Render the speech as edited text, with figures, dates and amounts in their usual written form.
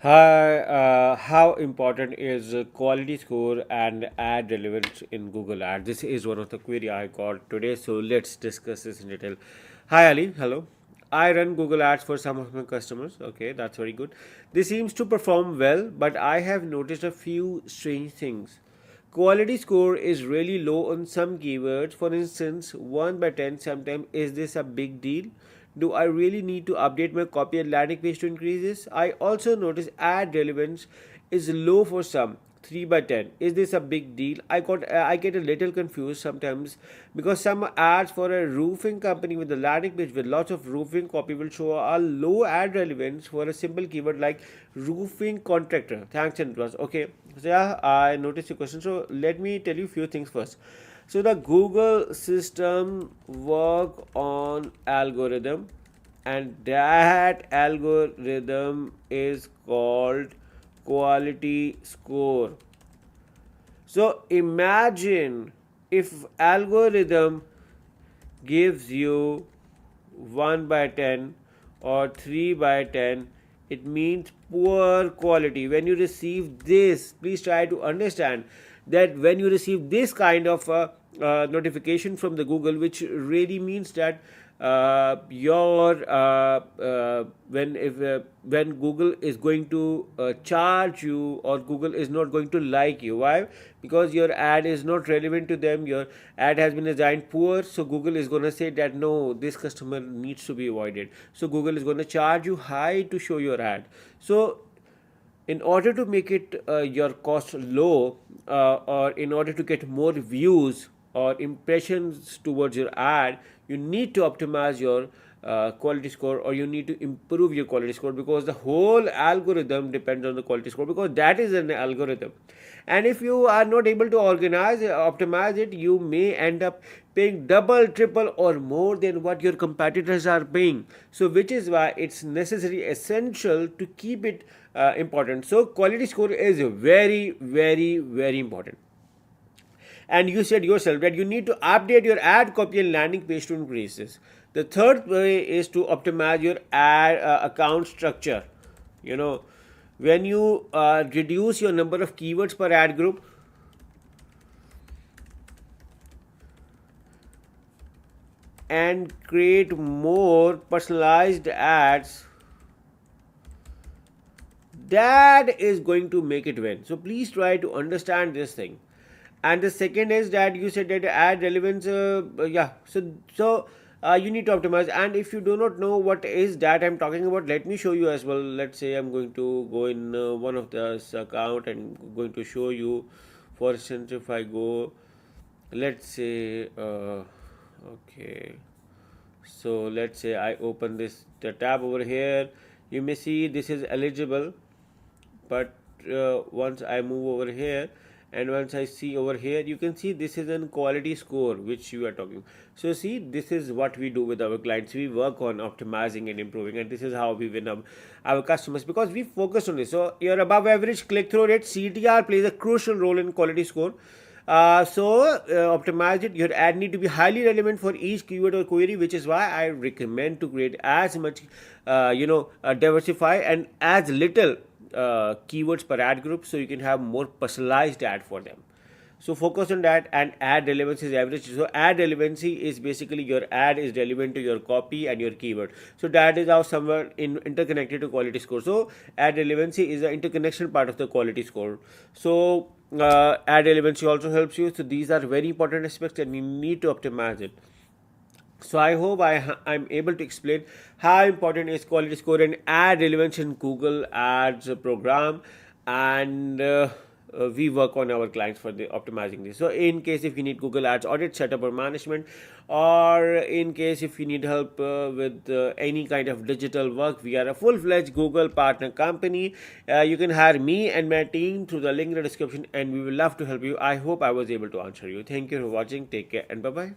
Hi, how important is quality score and ad relevance in Google Ads? This is one of the query I got today, so let's discuss this in detail. Hi Ali, hello. I run Google Ads for some of my customers. Okay, that's very good. This seems to perform well, but I have noticed a few strange things. Quality score is really low on some keywords. For instance, 1 by 10 sometimes. Is this a big deal? Do I really need to update my copy and landing page to increase this? I also notice ad relevance is low for some. 3 by 10. Is this a big deal? I get a little confused sometimes because some ads for a roofing company with a landing page with lots of roofing copy will show a low ad relevance for a simple keyword like roofing contractor. Thanks and trust. Okay, so yeah, I noticed your question. So let me tell you a few things first. So the Google system work on algorithm, and that algorithm is called quality score. So imagine if algorithm gives you 1 by 10 or 3 by 10, it means poor quality. When you receive this, please try to understand that when you receive this kind of notification from the Google, which really means that your when Google is going to charge you, or Google is not going to like you. Why? Because your ad is not relevant to them. Your ad has been designed poor, so Google is going to say that no, this customer needs to be avoided. So Google is going to charge you high to show your ad. So in order to make it your cost low, or in order to get more views or impressions towards your ad, you need to optimize your quality score, or you need to improve your quality score, because the whole algorithm depends on the quality score, because that is an algorithm. And if you are not able to optimize it, you may end up paying double, triple, or more than what your competitors are paying. So which is why it's necessary, essential to keep it important. So quality score is very, very, very important. And you said yourself that you need to update your ad copy and landing page to increase this. The third way is to optimize your ad account structure. You know, when you reduce your number of keywords per ad group, and create more personalized ads, that is going to make it win. So please try to understand this thing. And the second is that you said that ad relevance, you need to optimize. And if you do not know what is that I'm talking about, let me show you as well. Let's say I'm going to go in one of this account and going to show you. For instance, if I go, let's say okay, so let's say I open the tab over here. You may see this is eligible, but once I move over here, and once I see over here, you can see this is an quality score which you are talking. So see, this is what we do with our clients. We work on optimizing and improving, and this is how we win our customers, because we focus on this. So your above average click-through rate, CTR, plays a crucial role in quality score. Optimize it. Your ad need to be highly relevant for each keyword or query, which is why I recommend to create as much diversify and as little keywords per ad group, so you can have more personalized ad for them. So focus on that. And ad relevance is average. So ad relevancy is basically your ad is relevant to your copy and your keyword. So that is how somewhere interconnected to quality score. So ad relevancy is the interconnection part of the quality score. So ad relevancy also helps you. So these are very important aspects, and you need to optimize it. So I hope I'm able to explain how important is quality score and ad relevance in Google Ads program. And we work on our clients for the optimizing this. So in case if you need Google Ads audit setup or management, or in case if you need help with any kind of digital work, we are a full-fledged Google partner company. You can hire me and my team through the link in the description, and we will love to help you. I hope I was able to answer you. Thank you for watching. Take care and bye bye.